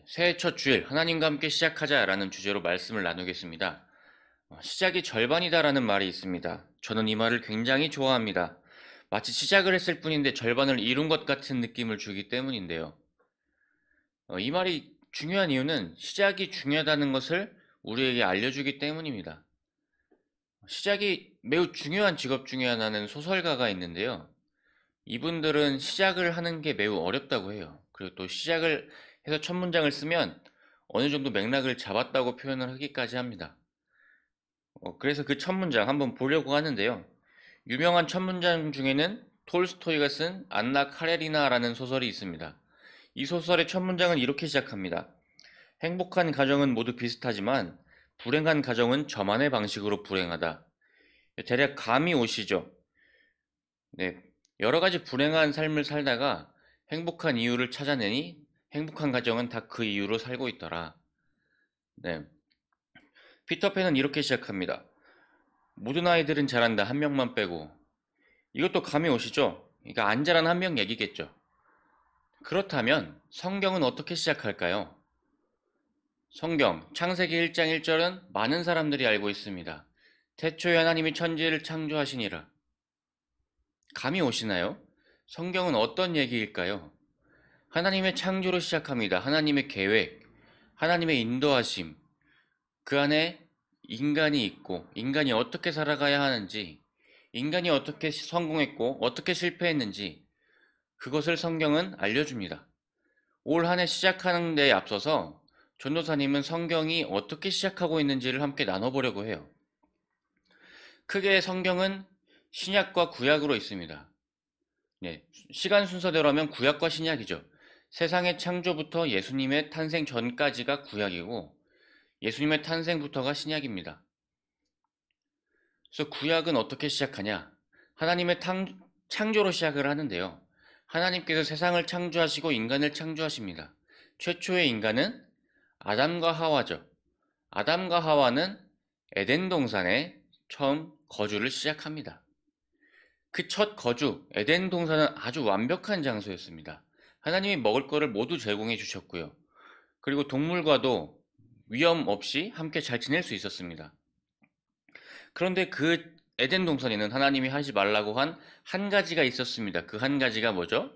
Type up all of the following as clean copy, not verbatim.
새해 첫 주일 하나님과 함께 시작하자라는 주제로 말씀을 나누겠습니다. 시작이 절반이다라는 말이 있습니다. 저는 이 말을 굉장히 좋아합니다. 마치 시작을 했을 뿐인데 절반을 이룬 것 같은 느낌을 주기 때문인데요. 이 말이 중요한 이유는 시작이 중요하다는 것을 우리에게 알려주기 때문입니다. 시작이 매우 중요한 직업 중에 하나는 소설가가 있는데요. 이분들은 시작을 하는 게 매우 어렵다고 해요. 그리고 또 시작을 해서 첫 문장을 쓰면 어느 정도 맥락을 잡았다고 표현을 하기까지 합니다. 그래서 그 첫 문장 한번 보려고 하는데요. 유명한 첫 문장 중에는 톨스토이가 쓴 안나 카레리나라는 소설이 있습니다. 이 소설의 첫 문장은 이렇게 시작합니다. 행복한 가정은 모두 비슷하지만 불행한 가정은 저만의 방식으로 불행하다. 대략 감이 오시죠? 네, 여러 가지 불행한 삶을 살다가 행복한 이유를 찾아내니 행복한 가정은 다 그 이유로 살고 있더라. 네, 피터팬은 이렇게 시작합니다. 모든 아이들은 잘한다, 한 명만 빼고. 이것도 감이 오시죠? 그러니까 안 잘한 한 명 얘기겠죠. 그렇다면 성경은 어떻게 시작할까요? 성경 창세기 1장 1절은 많은 사람들이 알고 있습니다. 태초에 하나님이 천지를 창조하시니라. 감이 오시나요? 성경은 어떤 얘기일까요? 하나님의 창조로 시작합니다. 하나님의 계획, 하나님의 인도하심, 그 안에 인간이 있고, 인간이 어떻게 살아가야 하는지, 인간이 어떻게 성공했고, 어떻게 실패했는지, 그것을 성경은 알려줍니다. 올 한 해 시작하는 데에 앞서서 전도사님은 성경이 어떻게 시작하고 있는지를 함께 나눠보려고 해요. 크게 성경은 신약과 구약으로 있습니다. 네, 시간 순서대로 하면 구약과 신약이죠. 세상의 창조부터 예수님의 탄생 전까지가 구약이고 예수님의 탄생부터가 신약입니다. 그래서 구약은 어떻게 시작하냐? 하나님의 창조로 시작을 하는데요. 하나님께서 세상을 창조하시고 인간을 창조하십니다. 최초의 인간은 아담과 하와죠. 아담과 하와는 에덴 동산에 처음 거주를 시작합니다. 그 첫 거주, 에덴 동산은 아주 완벽한 장소였습니다. 하나님이 먹을 거를 모두 제공해 주셨고요. 그리고 동물과도 위험 없이 함께 잘 지낼 수 있었습니다. 그런데 그 에덴 동산에는 하나님이 하지 말라고 한 가지가 있었습니다. 그 한 가지가 뭐죠?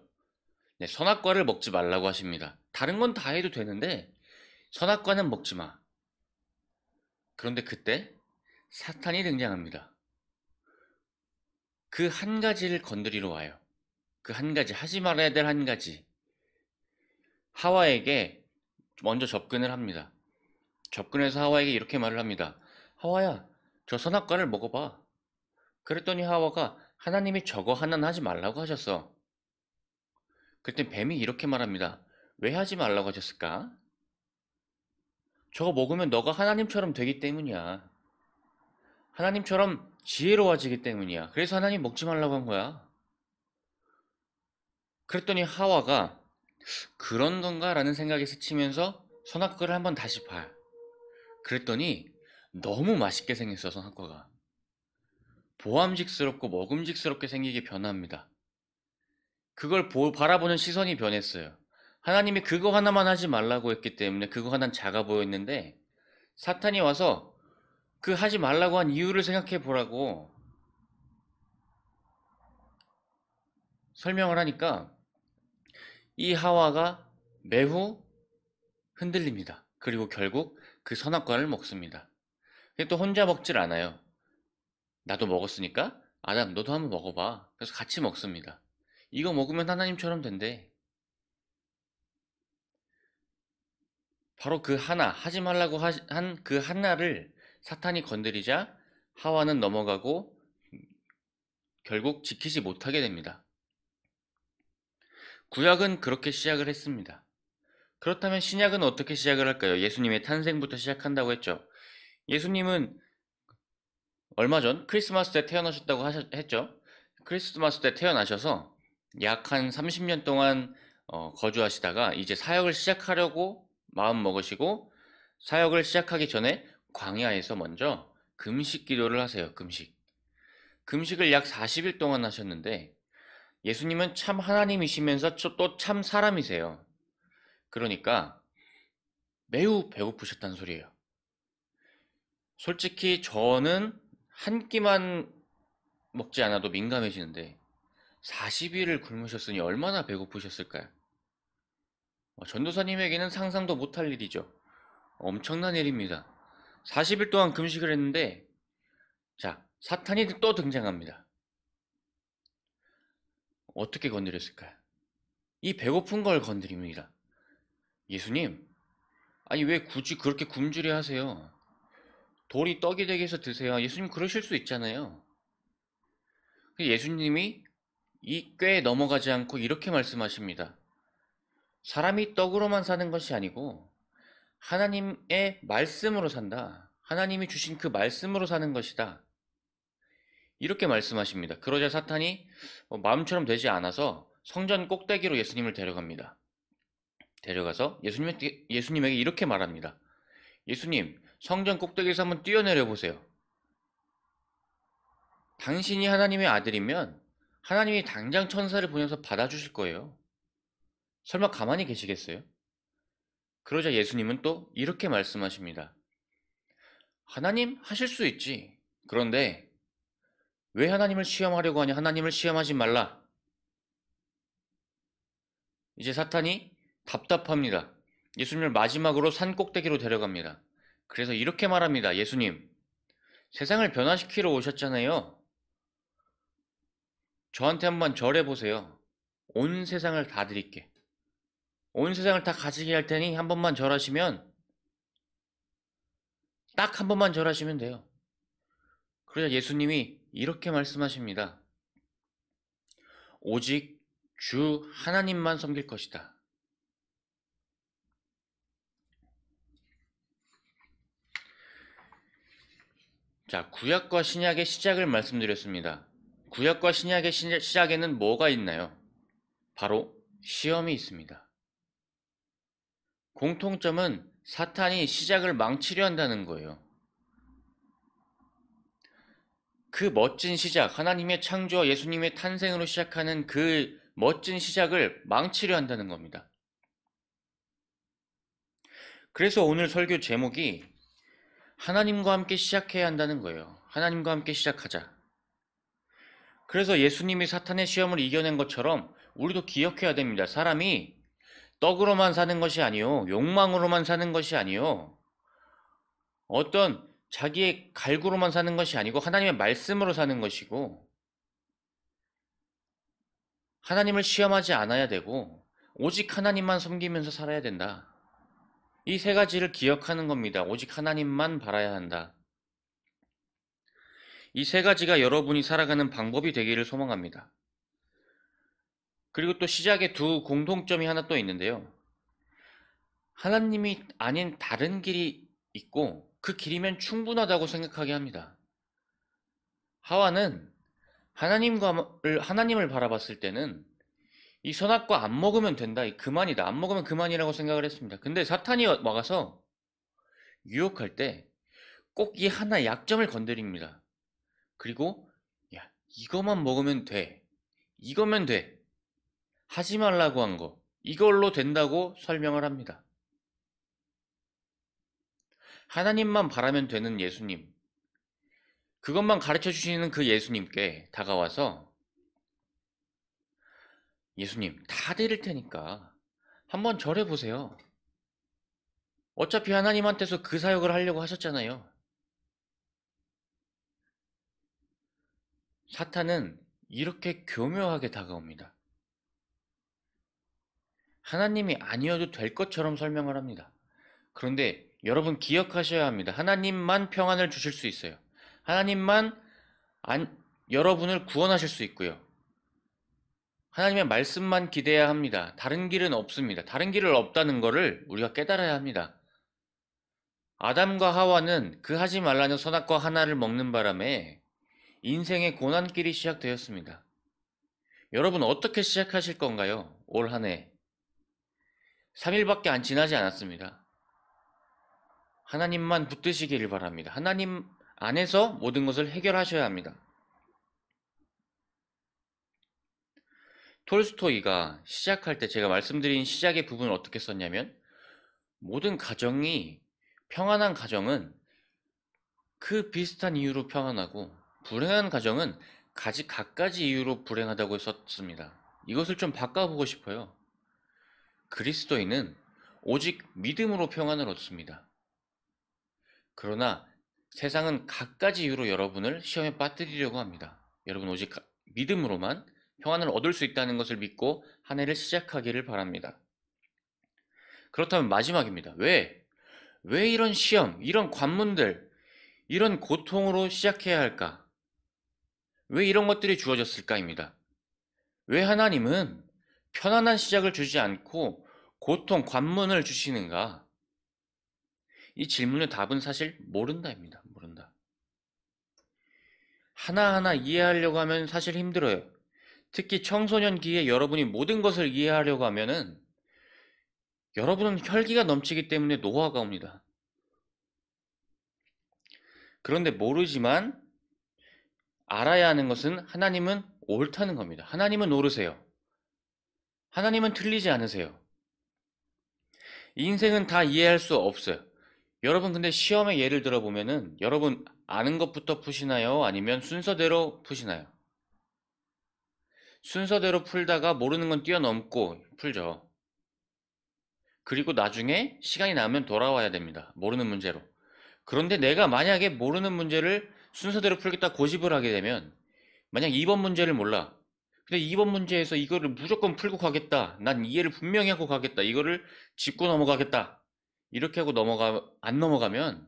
네, 선악과를 먹지 말라고 하십니다. 다른 건 다 해도 되는데 선악과는 먹지 마. 그런데 그때 사탄이 등장합니다. 그 한 가지를 건드리러 와요. 그 한 가지, 하지 말아야 될 한 가지. 하와에게 먼저 접근을 합니다. 접근해서 하와에게 이렇게 말을 합니다. 하와야, 저 선악과를 먹어봐. 그랬더니 하와가 하나님이 저거 하나는 하지 말라고 하셨어. 그때 뱀이 이렇게 말합니다. 왜 하지 말라고 하셨을까? 저거 먹으면 너가 하나님처럼 되기 때문이야. 하나님처럼 지혜로워지기 때문이야. 그래서 하나님 먹지 말라고 한 거야. 그랬더니 하와가 그런 건가? 라는 생각이 스치면서 선악과를 한번 다시 봐. 그랬더니 너무 맛있게 생겼어, 선악과가. 보암직스럽고 먹음직스럽게 생기게 변합니다. 그걸 바라보는 시선이 변했어요. 하나님이 그거 하나만 하지 말라고 했기 때문에 그거 하나는 작아 보였는데 사탄이 와서 그 하지 말라고 한 이유를 생각해 보라고 설명을 하니까 이 하와가 매우 흔들립니다. 그리고 결국 그 선악과를 먹습니다. 근데 또 혼자 먹질 않아요. 나도 먹었으니까 아담 너도 한번 먹어봐. 그래서 같이 먹습니다. 이거 먹으면 하나님처럼 된대. 바로 그 하나, 하지 말라고 한 그 하나를 사탄이 건드리자 하와는 넘어가고 결국 지키지 못하게 됩니다. 구약은 그렇게 시작을 했습니다. 그렇다면 신약은 어떻게 시작을 할까요? 예수님의 탄생부터 시작한다고 했죠. 예수님은 얼마 전 크리스마스 때 태어나셨다고 했죠. 크리스마스 때 태어나셔서 약 한 30년 동안 거주하시다가 이제 사역을 시작하려고 마음 먹으시고 사역을 시작하기 전에 광야에서 먼저 금식 기도를 하세요. 금식을 약 40일 동안 하셨는데 예수님은 참 하나님이시면서 또 참 사람이세요. 그러니까 매우 배고프셨다는 소리예요. 솔직히 저는 한 끼만 먹지 않아도 민감해지는데 40일을 굶으셨으니 얼마나 배고프셨을까요? 전도사님에게는 상상도 못할 일이죠. 엄청난 일입니다. 40일 동안 금식을 했는데, 자, 사탄이 또 등장합니다. 어떻게 건드렸을까요? 이 배고픈 걸 건드립니다. 예수님, 아니 왜 굳이 그렇게 굶주려 하세요? 돌이 떡이 되게 해서 드세요. 예수님 그러실 수 있잖아요. 예수님이 이 꾀에 넘어가지 않고 이렇게 말씀하십니다. 사람이 떡으로만 사는 것이 아니고 하나님의 말씀으로 산다. 하나님이 주신 그 말씀으로 사는 것이다. 이렇게 말씀하십니다. 그러자 사탄이 마음처럼 되지 않아서 성전 꼭대기로 예수님을 데려갑니다. 데려가서 예수님에게 이렇게 말합니다. 예수님, 성전 꼭대기에서 한번 뛰어내려 보세요. 당신이 하나님의 아들이면 하나님이 당장 천사를 보내서 받아주실 거예요. 설마 가만히 계시겠어요? 그러자 예수님은 또 이렇게 말씀하십니다. 하나님 하실 수 있지. 그런데 왜 하나님을 시험하려고 하냐? 하나님을 시험하지 말라. 이제 사탄이 답답합니다. 예수님을 마지막으로 산 꼭대기로 데려갑니다. 그래서 이렇게 말합니다. 예수님, 세상을 변화시키러 오셨잖아요. 저한테 한번 절해보세요. 온 세상을 다 드릴게. 온 세상을 다 가지게 할 테니 한 번만 절하시면, 딱 한 번만 절하시면 돼요. 그러자 예수님이 이렇게 말씀하십니다. 오직 주 하나님만 섬길 것이다. 자, 구약과 신약의 시작을 말씀드렸습니다. 구약과 신약의 시작에는 뭐가 있나요? 바로 시험이 있습니다. 공통점은 사탄이 시작을 망치려 한다는 거예요. 그 멋진 시작, 하나님의 창조와 예수님의 탄생으로 시작하는 그 멋진 시작을 망치려 한다는 겁니다. 그래서 오늘 설교 제목이 하나님과 함께 시작해야 한다는 거예요. 하나님과 함께 시작하자. 그래서 예수님이 사탄의 시험을 이겨낸 것처럼 우리도 기억해야 됩니다. 사람이 떡으로만 사는 것이 아니요, 욕망으로만 사는 것이 아니요, 어떤 자기의 갈구로만 사는 것이 아니고 하나님의 말씀으로 사는 것이고, 하나님을 시험하지 않아야 되고 오직 하나님만 섬기면서 살아야 된다. 이 세 가지를 기억하는 겁니다. 오직 하나님만 바라야 한다. 이 세 가지가 여러분이 살아가는 방법이 되기를 소망합니다. 그리고 또 시작에 두 공통점이 하나 또 있는데요. 하나님이 아닌 다른 길이 있고 그 길이면 충분하다고 생각하게 합니다. 하와는 하나님을 바라봤을 때는 이 선악과 안 먹으면 된다, 그만이다, 안 먹으면 그만이라고 생각을 했습니다. 근데 사탄이 와서 유혹할 때 꼭 이 하나 약점을 건드립니다. 그리고 야, 이거만 먹으면 돼, 이거면 돼, 하지 말라고 한 거, 이걸로 된다고 설명을 합니다. 하나님만 바라면 되는 예수님, 그것만 가르쳐 주시는 그 예수님께 다가와서 예수님, 다 드릴 테니까 한번 절해 보세요. 어차피 하나님한테서 그 사역을 하려고 하셨잖아요. 사탄은 이렇게 교묘하게 다가옵니다. 하나님이 아니어도 될 것처럼 설명을 합니다. 그런데 여러분 기억하셔야 합니다. 하나님만 평안을 주실 수 있어요. 하나님만 여러분을 구원하실 수 있고요. 하나님의 말씀만 기대해야 합니다. 다른 길은 없습니다. 다른 길은 없다는 것을 우리가 깨달아야 합니다. 아담과 하와는 그 하지 말라는 선악과 하나를 먹는 바람에 인생의 고난길이 시작되었습니다. 여러분 어떻게 시작하실 건가요? 올 한 해. 3일밖에 안 지나지 않았습니다. 하나님만 붙드시기를 바랍니다. 하나님 안에서 모든 것을 해결하셔야 합니다. 톨스토이가 시작할 때 제가 말씀드린 시작의 부분을 어떻게 썼냐면 모든 가정이 평안한 가정은 그 비슷한 이유로 평안하고 불행한 가정은 각가지 이유로 불행하다고 썼습니다. 이것을 좀 바꿔보고 싶어요. 그리스도인은 오직 믿음으로 평안을 얻습니다. 그러나 세상은 갖가지 이유로 여러분을 시험에 빠뜨리려고 합니다. 여러분 오직 믿음으로만 평안을 얻을 수 있다는 것을 믿고 한 해를 시작하기를 바랍니다. 그렇다면 마지막입니다. 왜 이런 시험, 이런 관문들, 이런 고통으로 시작해야 할까? 왜 이런 것들이 주어졌을까입니다. 왜 하나님은 편안한 시작을 주지 않고 고통, 관문을 주시는가? 이 질문의 답은 사실 모른다입니다. 모른다. 하나하나 이해하려고 하면 사실 힘들어요. 특히 청소년기에 여러분이 모든 것을 이해하려고 하면은 여러분은 혈기가 넘치기 때문에 노화가 옵니다. 그런데 모르지만 알아야 하는 것은 하나님은 옳다는 겁니다. 하나님은 옳으세요. 하나님은 틀리지 않으세요. 인생은 다 이해할 수 없어요. 여러분 근데 시험에 예를 들어보면은 여러분 아는 것부터 푸시나요? 아니면 순서대로 푸시나요? 순서대로 풀다가 모르는 건 뛰어넘고 풀죠. 그리고 나중에 시간이 나면 돌아와야 됩니다. 모르는 문제로. 그런데 내가 만약에 모르는 문제를 순서대로 풀겠다 고집을 하게 되면 만약 2번 문제를 몰라. 근데 2번 문제에서 이거를 무조건 풀고 가겠다. 난 이해를 분명히 하고 가겠다. 이거를 짚고 넘어가겠다. 이렇게 하고 안 넘어가면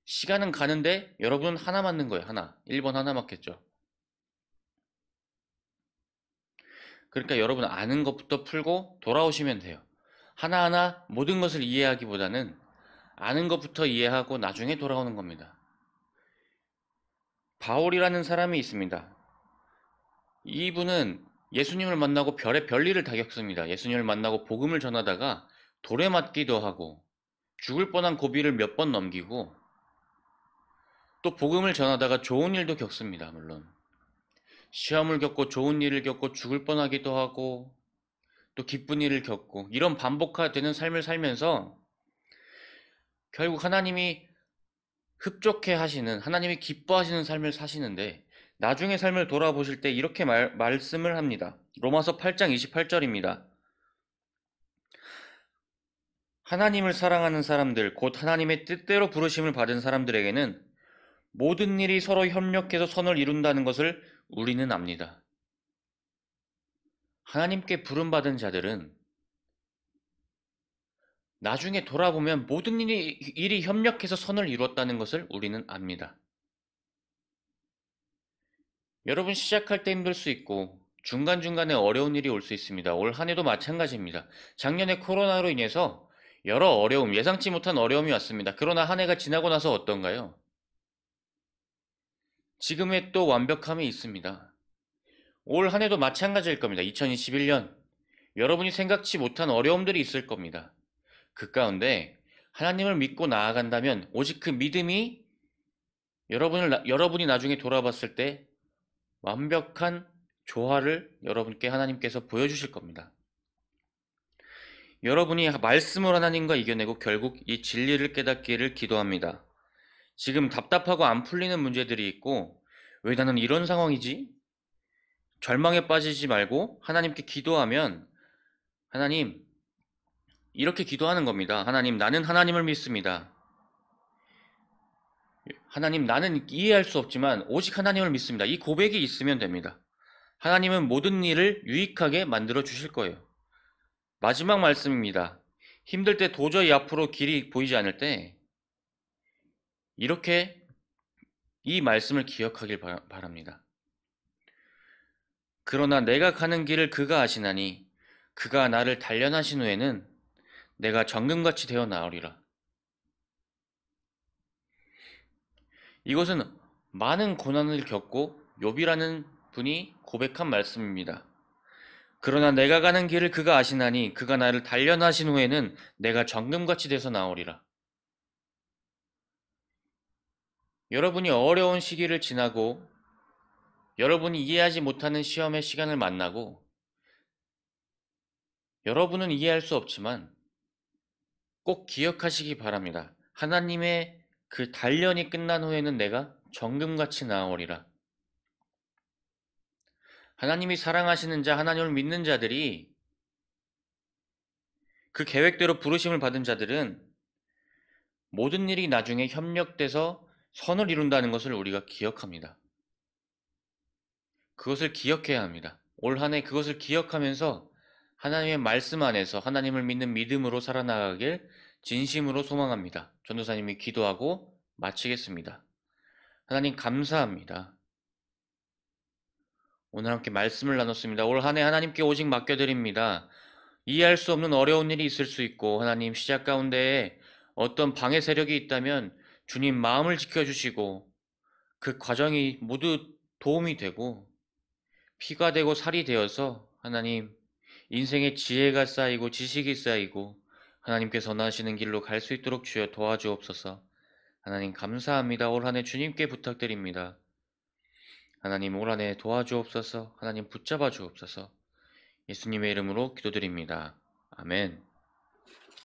시간은 가는데 여러분 하나 맞는 거예요. 하나. 1번 하나 맞겠죠. 그러니까 여러분 아는 것부터 풀고 돌아오시면 돼요. 하나하나 모든 것을 이해하기보다는 아는 것부터 이해하고 나중에 돌아오는 겁니다. 바울이라는 사람이 있습니다. 이분은 예수님을 만나고 별일을 다 겪습니다. 예수님을 만나고 복음을 전하다가 돌에 맞기도 하고 죽을 뻔한 고비를 몇 번 넘기고 또 복음을 전하다가 좋은 일도 겪습니다. 물론 시험을 겪고 좋은 일을 겪고 죽을 뻔하기도 하고 또 기쁜 일을 겪고 이런 반복되는 삶을 살면서 결국 하나님이 흡족해 하시는 하나님이 기뻐하시는 삶을 사시는데 나중에 삶을 돌아보실 때 이렇게 말씀을 합니다. 로마서 8장 28절입니다. 하나님을 사랑하는 사람들, 곧 하나님의 뜻대로 부르심을 받은 사람들에게는 모든 일이 서로 협력해서 선을 이룬다는 것을 우리는 압니다. 하나님께 부름받은 자들은 나중에 돌아보면 모든 일이 협력해서 선을 이루었다는 것을 우리는 압니다. 여러분 시작할 때 힘들 수 있고 중간중간에 어려운 일이 올 수 있습니다. 올 한 해도 마찬가지입니다. 작년에 코로나로 인해서 여러 어려움, 예상치 못한 어려움이 왔습니다. 그러나 한 해가 지나고 나서 어떤가요? 지금의 또 완벽함이 있습니다. 올 한 해도 마찬가지일 겁니다. 2021년. 여러분이 생각지 못한 어려움들이 있을 겁니다. 그 가운데 하나님을 믿고 나아간다면 오직 그 믿음이 여러분이 나중에 돌아봤을 때 완벽한 조화를 여러분께 하나님께서 보여주실 겁니다. 여러분이 말씀을 하나님과 이겨내고 결국 이 진리를 깨닫기를 기도합니다. 지금 답답하고 안 풀리는 문제들이 있고 왜 나는 이런 상황이지? 절망에 빠지지 말고 하나님께 기도하면 하나님 이렇게 기도하는 겁니다. 하나님 나는 하나님을 믿습니다. 하나님 나는 이해할 수 없지만 오직 하나님을 믿습니다. 이 고백이 있으면 됩니다. 하나님은 모든 일을 유익하게 만들어 주실 거예요. 마지막 말씀입니다. 힘들 때 도저히 앞으로 길이 보이지 않을 때 이렇게 이 말씀을 기억하길 바랍니다. 그러나 내가 가는 길을 그가 아시나니 그가 나를 단련하신 후에는 내가 정금같이 되어 나으리라. 이것은 많은 고난을 겪고 욥이라는 분이 고백한 말씀입니다. 그러나 내가 가는 길을 그가 아시나니 그가 나를 단련하신 후에는 내가 정금같이 돼서 나오리라. 여러분이 어려운 시기를 지나고 여러분이 이해하지 못하는 시험의 시간을 만나고 여러분은 이해할 수 없지만 꼭 기억하시기 바랍니다. 하나님의 그 단련이 끝난 후에는 내가 정금같이 나아오리라. 하나님이 사랑하시는 자, 하나님을 믿는 자들이, 그 계획대로 부르심을 받은 자들은 모든 일이 나중에 협력돼서 선을 이룬다는 것을 우리가 기억합니다. 그것을 기억해야 합니다. 올 한 해 그것을 기억하면서 하나님의 말씀 안에서 하나님을 믿는 믿음으로 살아나가길 진심으로 소망합니다. 전도사님이 기도하고 마치겠습니다. 하나님 감사합니다. 오늘 함께 말씀을 나눴습니다. 올 한 해 하나님께 오직 맡겨드립니다. 이해할 수 없는 어려운 일이 있을 수 있고, 하나님 시작 가운데에 어떤 방해 세력이 있다면 주님 마음을 지켜주시고 그 과정이 모두 도움이 되고 피가 되고 살이 되어서 하나님 인생의 지혜가 쌓이고 지식이 쌓이고 하나님께 선하시는 길로 갈 수 있도록 주여 도와주옵소서. 하나님 감사합니다. 올 한 해 주님께 부탁드립니다. 하나님 올 한 해 도와주옵소서. 하나님 붙잡아 주옵소서. 예수님의 이름으로 기도드립니다. 아멘.